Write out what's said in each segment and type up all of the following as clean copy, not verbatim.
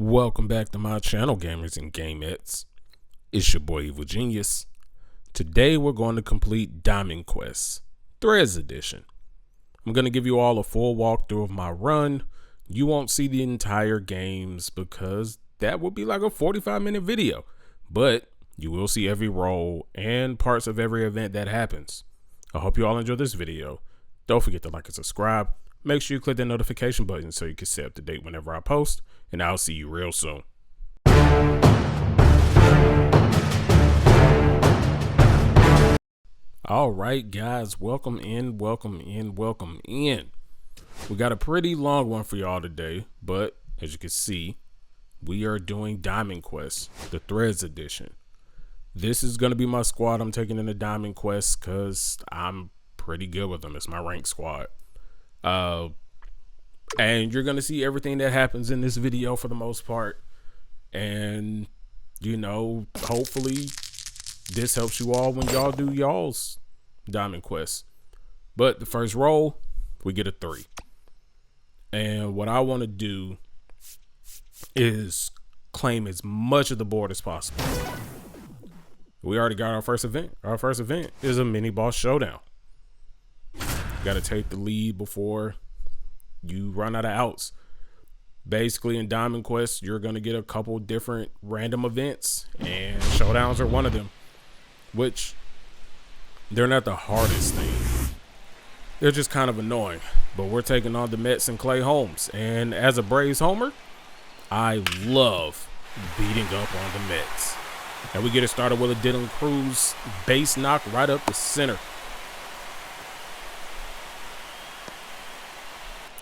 Welcome back to my channel, gamers and gamettes. It's your boy Evil Genius. Today we're going to complete Diamond Quest Threads Edition. I'm going to give you all a full walkthrough of my run. You won't see the entire games because that would be like a 45-minute video, but you will see every role and parts of every event that happens. I hope you all enjoy this video. Don't forget to like and subscribe. Make sure you click the notification button so you can stay up to date whenever I post, and I'll see you real soon. All right, guys, welcome in. We got a pretty long one for y'all today, but as you can see, we are doing Diamond Quest, the Threads Edition. This is going to be my squad I'm taking into Diamond Quest because I'm pretty good with them. It's my ranked squad. And you're gonna see everything that happens in this video for the most part, and you know, hopefully this helps you all when y'all do y'all's Diamond Quest. But the first roll, we get a 3, and what I want to do is claim as much of the board as possible. We already got our first event. Our first event is a mini boss showdown. Got to take the lead before you run out of outs. Basically, in Diamond Quest, you're going to get a couple different random events, and showdowns are one of them, which they're not the hardest thing. They're just kind of annoying, but we're taking on the Mets and Clay Holmes, and as a Braves homer, I love beating up on the Mets. And we get it started with a Dylan Cruz base knock right up the center.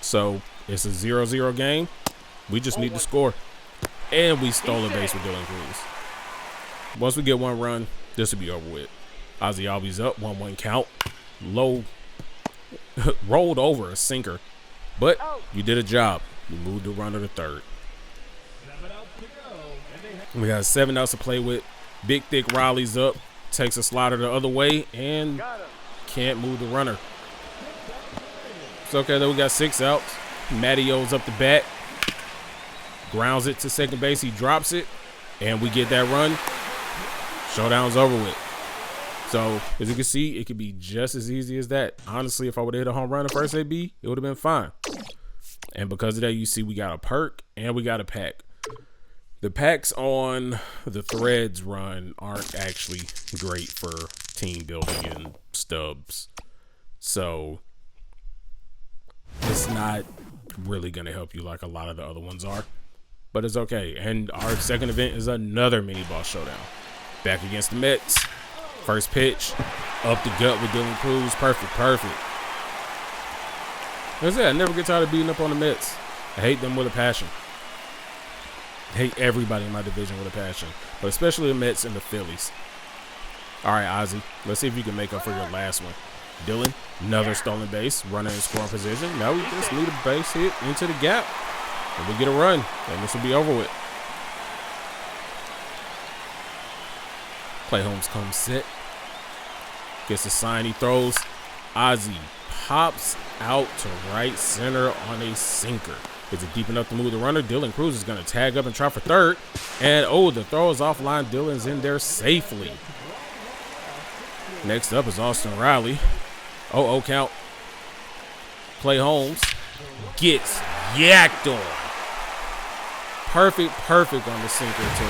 So it's a 0-0 game. We just need to score. And we stole a base with Dylan Cruz. Once we get one run, this will be over with. Ozzy Albies up, 1-1 count. Low, rolled over a sinker. But you did a job. You moved the runner to third. We got 7 outs to play with. Big Thick Riley's up. Takes a slider the other way and can't move the runner. It's okay though, we got 6 outs. Mattio's up the bat. Grounds it to second base. He drops it. And we get that run. Showdown's over with. So, as you can see, it could be just as easy as that. Honestly, if I would have hit a home run in first AB, it would have been fine. And because of that, you see we got a perk and we got a pack. The packs on the Threads run aren't actually great for team building and stubs. So it's not really going to help you like a lot of the other ones are, but it's okay. And our second event is another mini boss showdown. Back against the Mets. First pitch, up the gut with Dylan Cruz. Perfect. That's it. I never get tired of beating up on the Mets. I hate them with a passion. I hate everybody in my division with a passion, but especially the Mets and the Phillies. All right, Ozzy, let's see if you can make up for your last one. Dylan, another stolen base, runner in scoring position. Now we just need a base hit into the gap, and we get a run, and this will be over with. Clay Holmes comes set. Gets the sign, he throws. Ozzy pops out to right center on a sinker. Is it deep enough to move the runner? Dylan Cruz is going to tag up and try for third. And, oh, the throw is offline. Dylan's in there safely. Next up is Austin Riley. 0-0 count. Clay Holmes gets yacked on. Perfect on the sinker to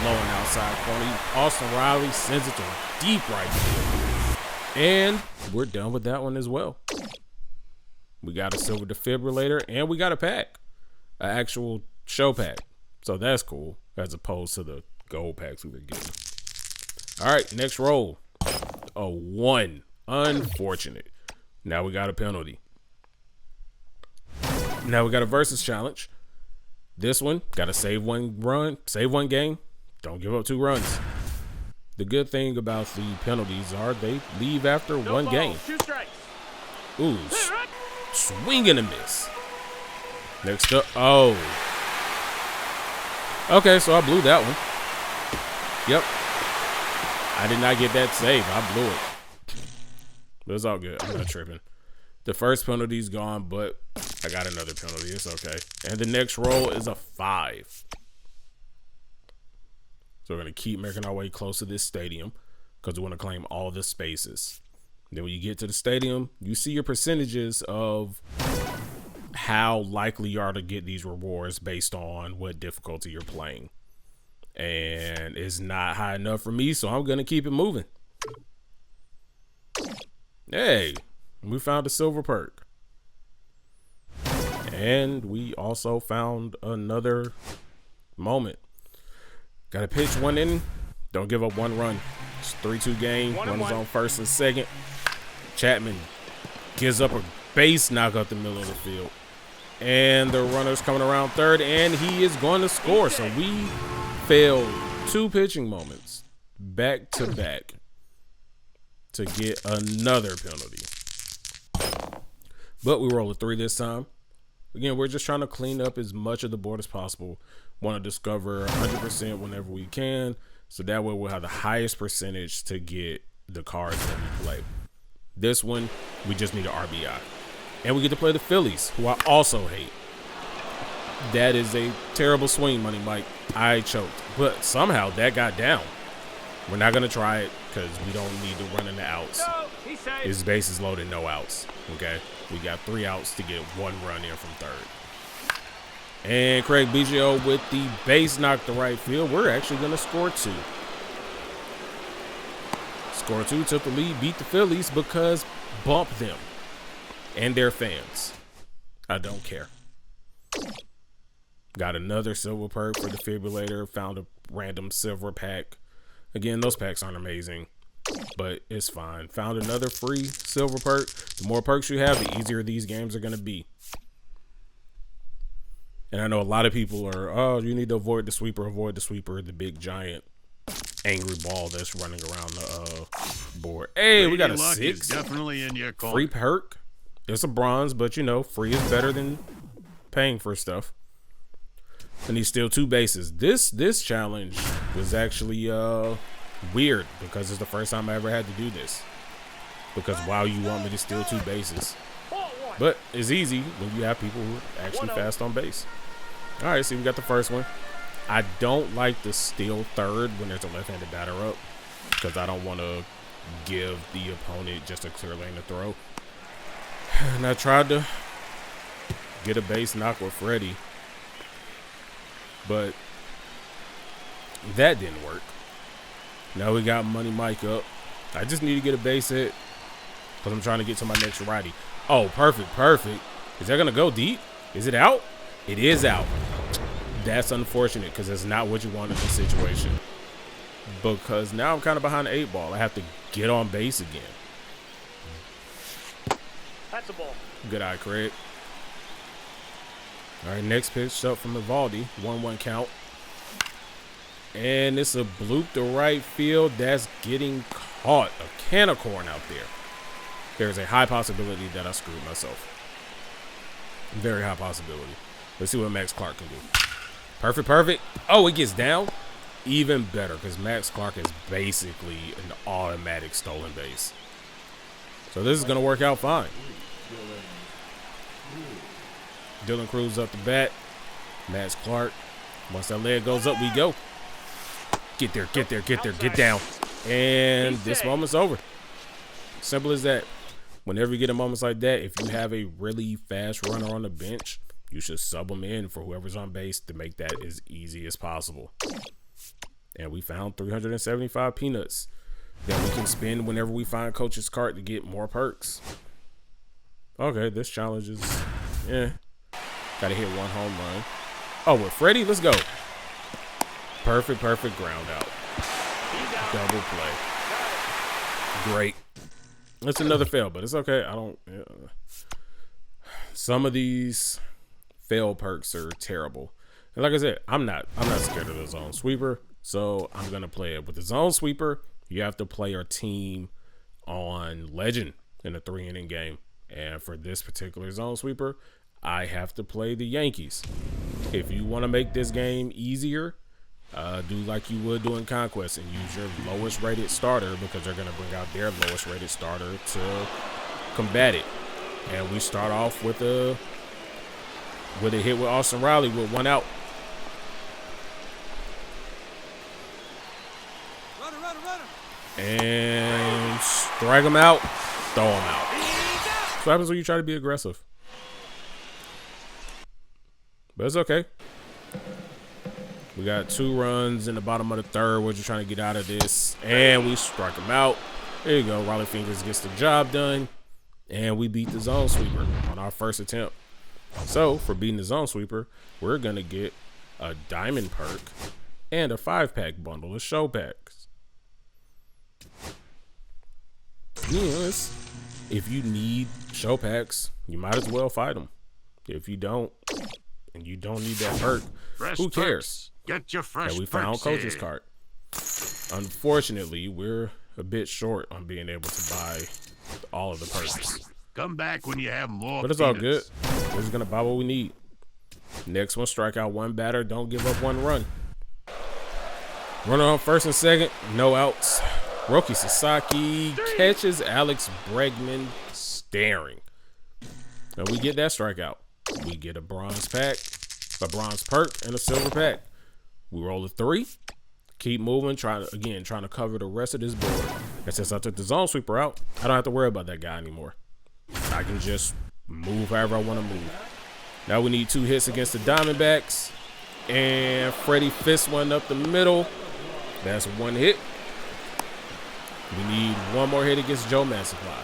low and outside corner. Austin Riley sends it to deep right field. And we're done with that one as well. We got a silver defibrillator and we got a pack. An actual show pack. So that's cool as opposed to the gold packs we were getting. All right, next roll. A 1. Unfortunate. Now we got a penalty. Now we got a versus challenge. This one, got to save one run, save one game. Don't give up 2 runs. The good thing about the penalties are they leave after one game. 2 strikes. Ooh, swing and a miss. Next up, oh. Okay, so I blew that one. Yep. I did not get that save. I blew it. But it's all good. I'm not tripping. The first penalty's gone, but I got another penalty. It's okay. And the next roll is a 5. So we're going to keep making our way close to this stadium because we want to claim all the spaces. Then when you get to the stadium, you see your percentages of how likely you are to get these rewards based on what difficulty you're playing. And it's not high enough for me, so I'm going to keep it moving. Hey, we found a silver perk. And we also found another moment. Got to pitch one inning. Don't give up one run. It's 3-2 game. Runners on first and second. Chapman gives up a base knock up the middle of the field. And the runner's coming around third, and he is going to score. So we failed 2 pitching moments back to back to get another penalty. But we roll a 3 this time. Again, we're just trying to clean up as much of the board as possible. Want to discover 100% whenever we can, so that way we'll have the highest percentage to get the cards that we play. This one, we just need an RBI. And we get to play the Phillies, who I also hate. That is a terrible swing, Money Mike. I choked. But somehow that got down. We're not going to try it because we don't need to run into outs. His base is loaded, no outs. Okay? We got 3 outs to get 1 run in from third. And Craig Biggio with the base knock to right field. We're actually going to score 2. Score 2, took the lead, beat the Phillies because bump them and their fans. I don't care. Got another silver perk for defibrillator. Found a random silver pack. Again, those packs aren't amazing, but it's fine. Found another free silver perk. The more perks you have, the easier these games are going to be. And I know a lot of people are, oh, you need to avoid the sweeper, the big giant angry ball that's running around the board. Hey, we got a 6. Definitely in your corner. Free perk. It's a bronze, but you know, free is better than paying for stuff. And he's still 2 bases. This challenge was actually weird because it's the first time I ever had to do this. Because why you want me to steal 2 bases? But it's easy when you have people who are actually fast on base. All right, so we got the first one. I don't like to steal third when there's a left-handed batter up because I don't want to give the opponent just a clear lane to throw. And I tried to get a base knock with Freddie, but that didn't work. Now we got Money Mike up. I just need to get a base hit because I'm trying to get to my next righty. Oh, perfect. Is that going to go deep? Is it out? It is out. That's unfortunate because it's not what you want in this situation. Because now I'm kind of behind the 8 ball. I have to get on base again. That's a ball. Good eye, Craig. All right, next pitch up from Evaldi. 1-1 count. And it's a bloop to right field. That's getting caught. A can of corn out there. There's a high possibility that I screwed myself. Very high possibility. Let's see what Max Clark can do. Perfect. Oh, it gets down. Even better because Max Clark is basically an automatic stolen base. So this is going to work out fine. Dylan Cruz up the bat. Max Clark. Once that leg goes up, we go. Get there. Get down. And this moment's over. Simple as that. Whenever you get a moments like that, if you have a really fast runner on the bench, you should sub them in for whoever's on base to make that as easy as possible. And we found 375 peanuts that we can spend whenever we find Coach's cart to get more perks. Okay, this challenge is, gotta hit 1 home run. Oh, with Freddie, let's go. Perfect ground out. Double play. Great. It's another fail, but it's okay. Some of these fail perks are terrible. And like I said, I'm not scared of the zone sweeper, so I'm gonna play it. With the zone sweeper, you have to play your team on legend in a 3-inning game. And for this particular zone sweeper, I have to play the Yankees. If you want to make this game easier, do like you would do in Conquest and use your lowest rated starter because they're going to bring out their lowest rated starter to combat it. And we start off with a hit with Austin Riley with 1 out. And strike him out, throw him out. What happens when you try to be aggressive? But it's okay. We got 2 runs in the bottom of the third. We're just trying to get out of this. And we strike him out. There you go. Raleigh Fingers gets the job done. And we beat the zone sweeper on our first attempt. So for beating the zone sweeper, we're going to get a diamond perk and a 5-pack bundle of show packs. Yes. If you need show packs, you might as well fight them. If you don't, and you don't need that perk, who cares? Get your fresh we found coach's cart. Unfortunately, we're a bit short on being able to buy all of the perks. Come back when you have more. But it's all good. We're just gonna buy what we need. Next one, strike out 1 batter. Don't give up 1 run. Runner on first and second, no outs. Roki Sasaki catches Alex Bregman staring. And we get that strikeout. We get a bronze pack, a bronze perk, and a silver pack. We roll a 3. Keep moving, trying to cover the rest of this board. And since I took the zone sweeper out, I don't have to worry about that guy anymore. I can just move however I want to move. Now we need 2 hits against the Diamondbacks. And Freddie fists one up the middle. That's 1 hit. We need 1 more hit against Joe Man Supply.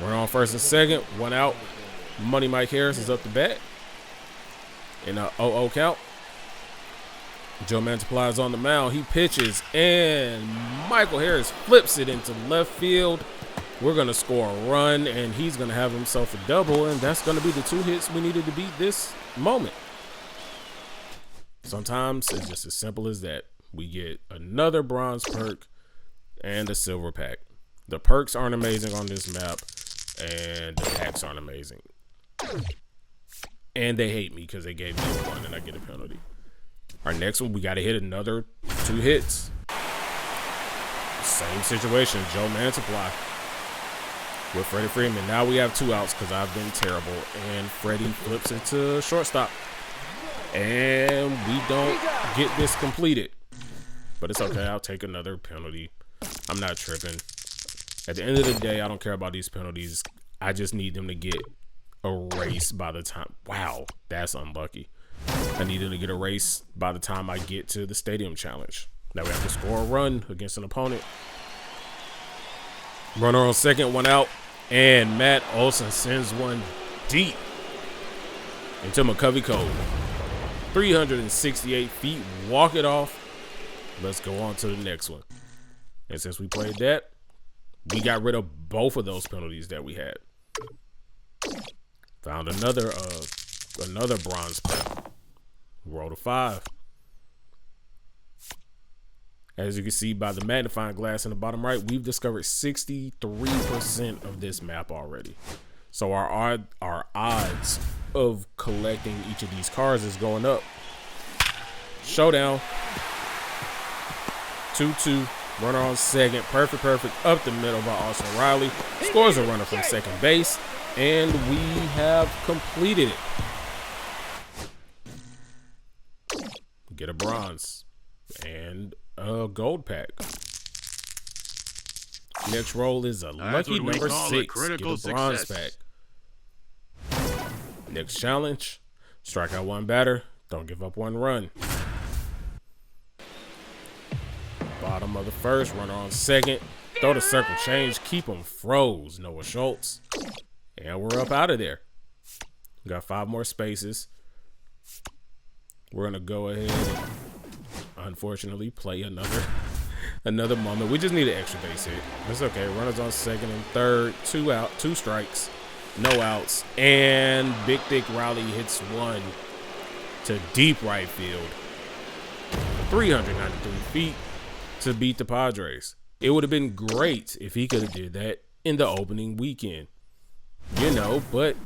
We're on first and second, 1 out. Money Mike Harris is up to bat. In a 0-0 count. Joe Man Supply is on the mound. He pitches, and Michael Harris flips it into left field. We're going to score a run, and he's going to have himself a double, and that's going to be the 2 hits we needed to beat this moment. Sometimes it's just as simple as that. We get another bronze perk and a silver pack. The perks aren't amazing on this map, and the packs aren't amazing. And they hate me because they gave me a 1 and I get a penalty. Our next one, we got to hit another 2 hits. Same situation, Joe Man Supply with Freddie Freeman. Now we have 2 outs because I've been terrible. And Freddie flips it to shortstop. And we don't get this completed. But it's okay. I'll take another penalty. I'm not tripping. At the end of the day, I don't care about these penalties. I just need them to get erased by the time. Wow, that's unlucky. I need them to get erased by the time I get to the stadium challenge. Now we have to score a run against an opponent. Runner on second, 1 out. And Matt Olson sends one deep into McCovey Cove. 368 feet, walk it off. Let's go on to the next one. And since we played that, we got rid of both of those penalties that we had. Found another bronze pack. Roll to 5. As you can see by the magnifying glass in the bottom right, we've discovered 63% of this map already. So our odds of collecting each of these cards is going up. Showdown. 2-2. Runner on second. Perfect. Up the middle by Austin Riley. Scores a runner from second base. And we have completed it. Get a bronze. And a gold pack. Next roll is a lucky number 6. Get a bronze pack. Next challenge. Strike out 1 batter. Don't give up 1 run. Bottom of the first, runner on second. Throw the circle change, keep them froze. Noah Schultz. And we're up out of there. We got 5 more spaces. We're gonna go ahead and unfortunately play another moment. We just need an extra base hit. That's okay. Runners on second and third. 2 out, 2 strikes, no outs. And Big Thick Riley hits one to deep right field. 393 feet. To beat the Padres. It would have been great if he could have did that in the opening weekend. You know, but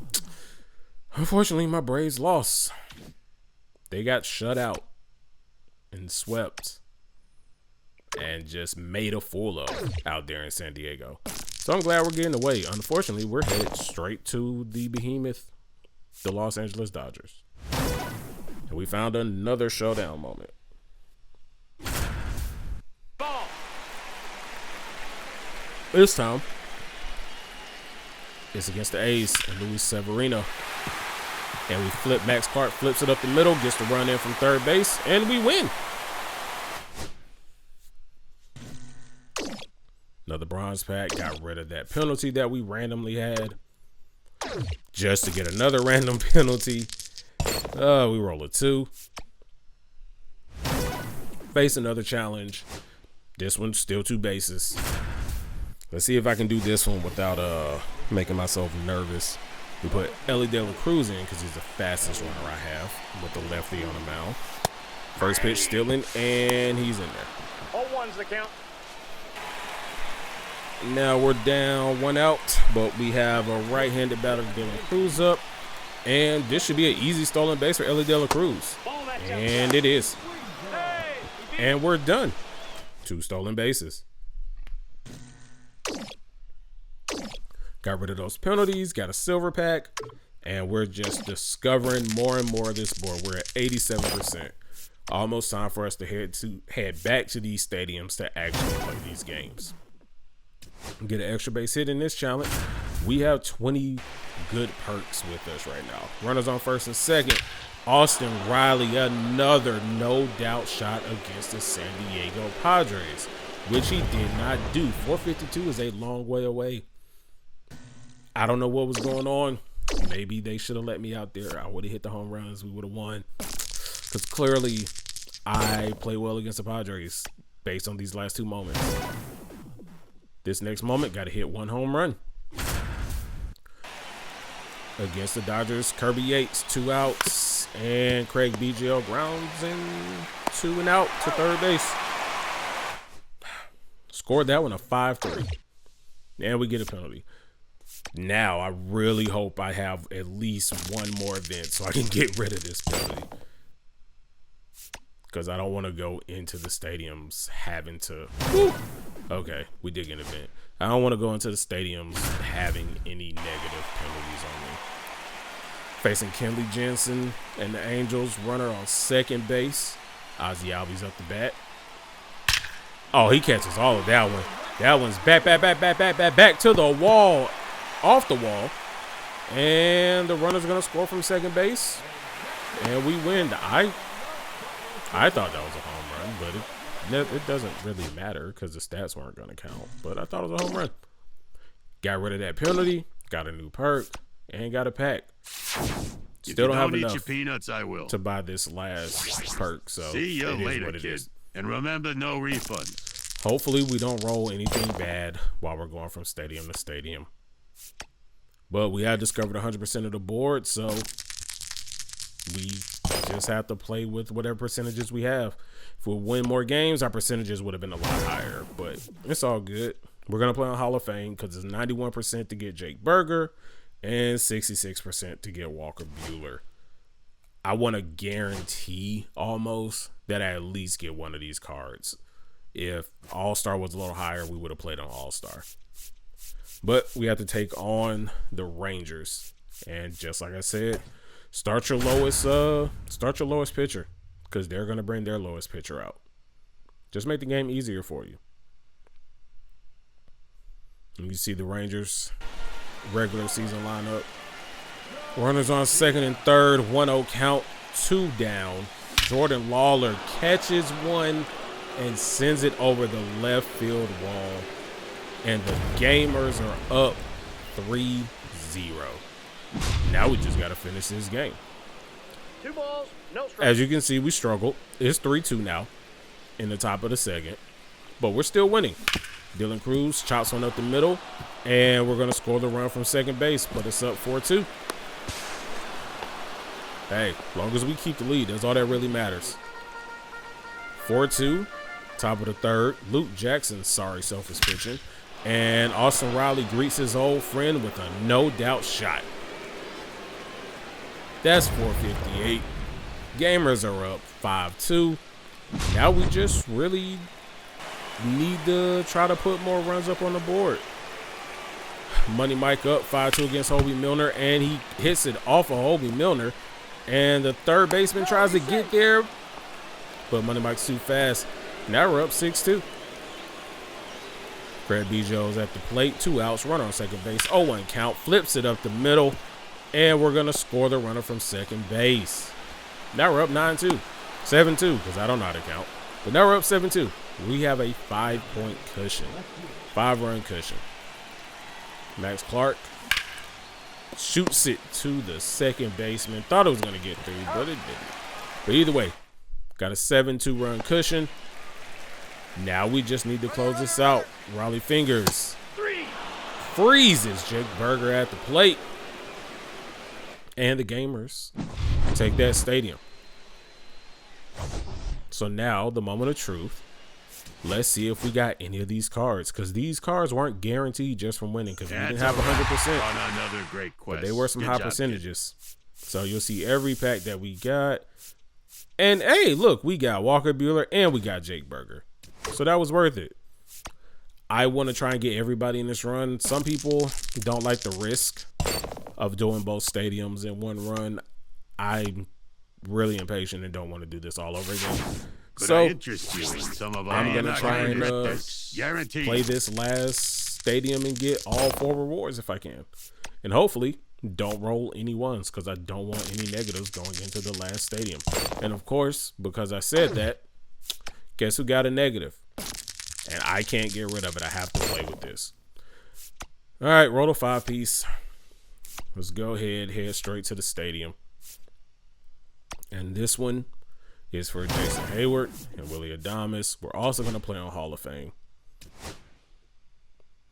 unfortunately my Braves lost. They got shut out and swept and just made a fool of out there in San Diego. So I'm glad we're getting away. Unfortunately, we're headed straight to the behemoth, the Los Angeles Dodgers. And we found another showdown moment. This time, it's against the A's and Luis Severino. And we flip. Max Clark flips it up the middle, gets the run in from third base, and we win. Another bronze pack. Got rid of that penalty that we randomly had just to get another random penalty. We roll a 2. Face another challenge. This one's still 2 bases. Let's see if I can do this one without making myself nervous. We put Ellie De La Cruz in because he's the fastest runner I have with the lefty on the mound. First pitch stealing, and he's in there. 0-1's the count. Now we're down 1 out, but we have a right-handed batter De La Cruz up, and this should be an easy stolen base for Ellie De La Cruz. And it is. And we're done. 2 stolen bases. Got rid of those penalties, got a silver pack, and we're just discovering more and more of this board. We're at 87%. Almost time for us to head back to these stadiums to actually play these games. Get an extra base hit in this challenge. We have 20 good perks with us right now. Runners on first and second. Austin Riley, another no doubt shot against the San Diego Padres, which he did not do. 452 is a long way away. I don't know what was going on. Maybe they should have let me out there. I would have hit the home runs. We would have won. Because clearly I play well against the Padres based on these last 2 moments. This next moment, got to hit 1 home run. Against the Dodgers, Kirby Yates, 2 outs. And Craig BGL grounds in 2 and out to third base. Scored that one a 5-3. And we get a penalty. Now, I really hope I have at least 1 more event so I can get rid of this penalty. Because I don't want to go into the stadiums having to... Okay, we did get an event. I don't want to go into the stadiums having any negative penalties on me. Facing Kenley Jensen and the Angels, runner on second base. Ozzie Albies up the bat. Oh, he catches all of that one. That one's back to the wall. Off the wall. And the runner's going to score from second base. And we win. I thought that was a home run, but it doesn't really matter because the stats weren't going to count. But I thought it was a home run. Got rid of that penalty. Got a new perk. And got a pack. Still don't have enough your peanuts, I will. to buy this last perk. So See you later, what it kid. is. And remember, no refund. Hopefully we don't roll anything bad while we're going from stadium to stadium. But we have discovered 100% of the board, so we just have to play with whatever percentages we have. If we win more games, our percentages would have been a lot higher, but it's all good. We're going to play on Hall of Fame because it's 91% to get Jake Berger and 66% to get Walker Buehler. I want to guarantee almost that I at least get one of these cards. If All-Star was a little higher, we would have played on All-Star. But we have to take on the Rangers. And just like I said, start your lowest pitcher because they're going to bring their lowest pitcher out. Just make the game easier for you. And you see the Rangers regular season lineup. Runners on second and third, 1-0 count, 2 down. Jordan Lawler catches one and sends it over the left field wall. And the Gamers are up 3-0. Now we just got to finish this game. 2 balls, no strikes. As you can see, we struggled. It's 3-2 now in the top of the second. But we're still winning. Dylan Cruz chops one up the middle. And we're going to score the run from second base. Put us up 4-2. Hey, as long as we keep the lead, that's all that really matters. 4-2. Top of the third. Luke Jackson, sorry, selfish pitching. And Austin Riley greets his old friend with a no-doubt shot. That's 458. Gamers are up 5-2. Now we just really need to try to put more runs up on the board. Money Mike up 5-2 against Hobie Milner, and he hits it off of Hobie Milner. And the third baseman tries to get there, but Money Mike's too fast. Now we're up 6-2. Fred Biggio's at the plate. 2 outs. Runner on second base. 0-1 count. Flips it up the middle. And we're going to score the runner from second base. Now we're up 9-2. 7-2, because I don't know how to count. But now we're up 7-2. We have a 5-point cushion. 5-run cushion. Max Clark shoots it to the second baseman. Thought it was going to get through, but it didn't. But either way, got a 7-2 run cushion. Now we just need to close this out. Raleigh Fingers freezes Jake Berger at the plate. And the Gamers take that stadium. So now, the moment of truth. Let's see if we got any of these cards. Because these cards weren't guaranteed just from winning. Because we didn't have 100%. On another great quest. But they were some high percentages. So you'll see every pack that we got. And, hey, look, we got Walker Buehler and we got Jake Berger. So that was worth it. I want to try and get everybody in this run. Some people don't like the risk of doing both stadiums in one run. I'm really impatient and don't want to do this all over again. Could I interest you in some of I'm going to try and play this last stadium and get all 4 rewards if I can. And hopefully don't roll any ones because I don't want any negatives going into the last stadium. And of course, because I said that, guess who got a negative? And I can't get rid of it. I have to play with this. All right, roll a 5-piece. Let's go ahead, head straight to the stadium. And this one is for Jason Hayward and Willie Adames. We're also going to play on Hall of Fame.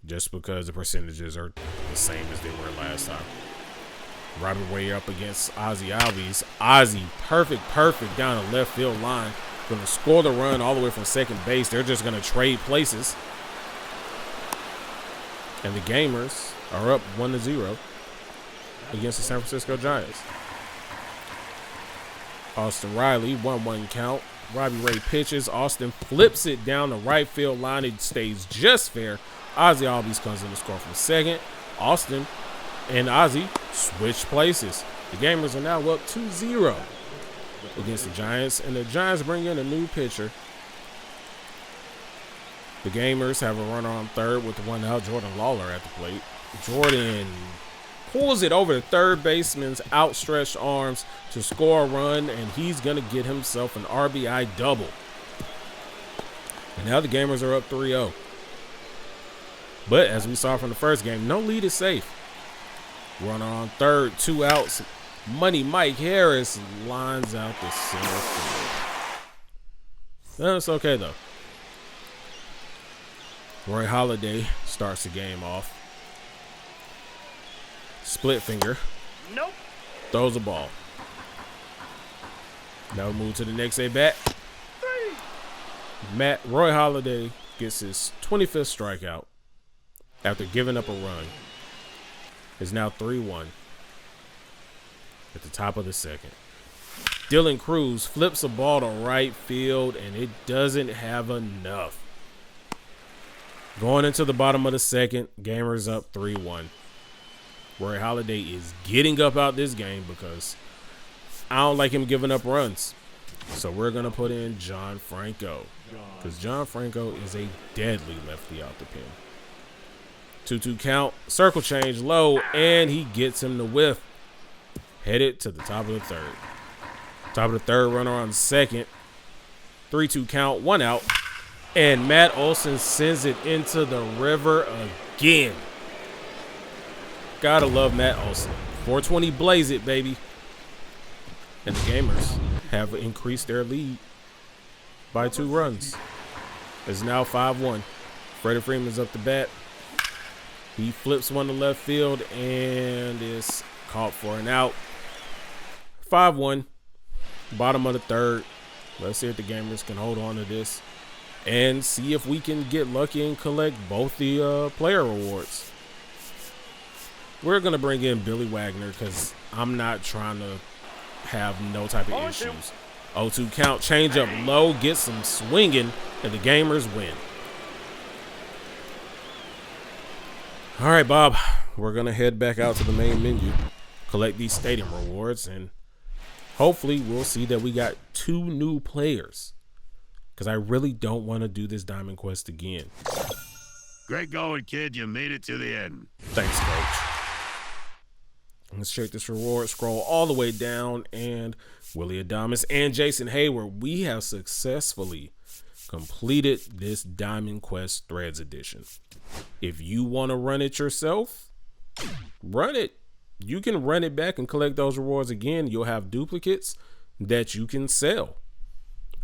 Just because the percentages are the same as they were last time. Robert Way up against Ozzie Albies. Ozzie, perfect down the left field line. Going to score the run all the way from second base. They're just going to trade places. And the Gamers are up 1-0 against the San Francisco Giants. Austin Riley, 1-1 count. Robbie Ray pitches. Austin flips it down the right field line. It stays just fair. Ozzie Albies comes in to score from second. Austin and Ozzie switch places. The Gamers are now up 2-0 against the Giants. And the Giants bring in a new pitcher. The Gamers have a runner on third with 1 out. Jordan Lawler at the plate. Jordan pulls it over the third baseman's outstretched arms to score a run, and he's going to get himself an RBI double. And now the Gamers are up 3-0. But as we saw from the first game, no lead is safe. Runner on third, 2 outs. Money Mike Harris lines out the center field. That's okay, though. Roy Halladay starts the game off. Split finger. Nope. Throws a ball. Now we move to the next at-bat. Roy Halladay gets his 25th strikeout after giving up a run. It's now 3-1 at the top of the second. Dylan Cruz flips a ball to right field, and it doesn't have enough. Going into the bottom of the second, Gamers up 3-1. Roy Halladay is getting up out this game because I don't like him giving up runs. So we're going to put in John Franco because John Franco is a deadly lefty out the pen. 2-2 count, circle change low, and he gets him to whiff. Headed to the top of the third. Top of the third, runner on second. 3-2 count, 1 out. And Matt Olson sends it into the river again. Gotta love Matt Olson. 420 blaze it, baby. And the Gamers have increased their lead by 2 runs. It's now 5-1. Freddie Freeman's up the bat. He flips one to left field and is caught for an out. 5-1. Bottom of the third. Let's see if the Gamers can hold on to this and see if we can get lucky and collect both the player rewards. We're going to bring in Billy Wagner because I'm not trying to have no type of issues. 0-2 count, change up low, get some swinging, and the Gamers win. All right, Bob, we're going to head back out to the main menu, collect these stadium rewards, and hopefully we'll see that we got 2 new players because I really don't want to do this Diamond Quest again. Great going, kid. You made it to the end. Thanks, coach. Let's check this reward. Scroll all the way down, and Willie Adames and Jason Hayward, we have successfully completed this Diamond Quest Threads edition. If you want to run it yourself, run it. You can run it back and collect those rewards again. You'll have duplicates that you can sell.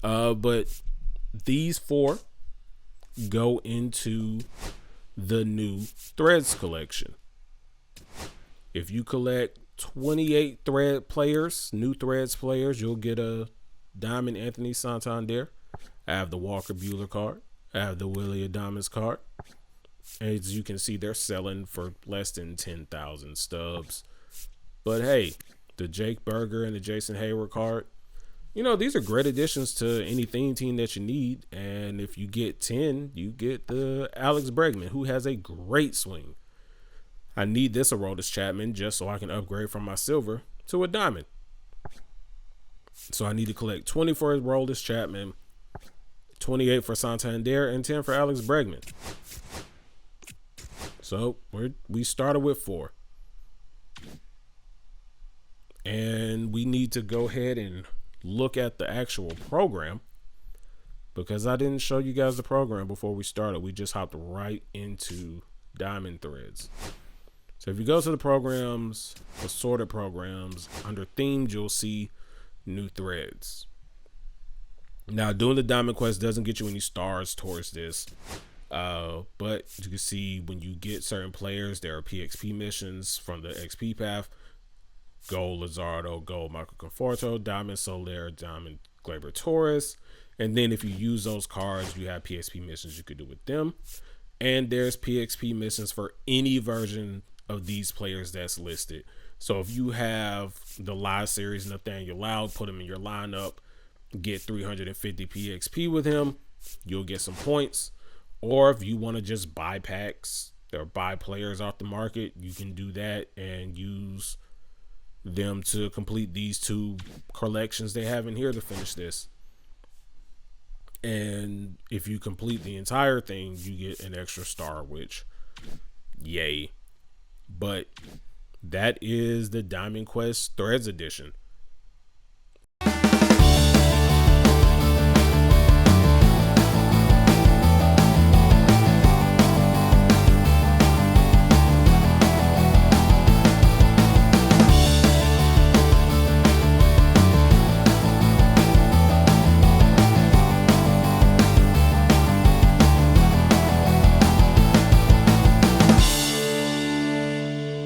But these 4 go into the new Threads collection. If you collect 28 Thread players, new Threads players, you'll get a Diamond Anthony Santander. I have the Walker Buehler card. I have the Willie Adames card. As you can see, they're selling for less than 10,000 stubs. But hey, the Jake Berger and the Jason Hayward card, you know, these are great additions to any theme team that you need. And if you get 10, you get the Alex Bregman, who has a great swing. I need this Aroldis Chapman just so I can upgrade from my silver to a diamond. So I need to collect 20 for Aroldis Chapman, 28 for Santander, and 10 for Alex Bregman. So we started with 4. And we need to go ahead and look at the actual program, because I didn't show you guys the program before we started. We just hopped right into Diamond Threads. So if you go to the programs, assorted programs, under themed, you'll see new threads. Now, doing the Diamond Quest doesn't get you any stars towards this. But you can see when you get certain players, there are PXP missions from the XP path. Gold Luzardo, Gold Michael Conforto, Diamond Soler, Diamond Gleyber Torres. And then if you use those cards, you have PXP missions you could do with them. And there's PXP missions for any version of these players that's listed. So if you have the live series Nathaniel Loud, put him in your lineup, get 350 PXP with him, you'll get some points. Or if you want to just buy packs or buy players off the market, you can do that and use them to complete these 2 collections they have in here to finish this. And if you complete the entire thing, you get an extra star, which yay. But that is the Diamond Quest Threads edition.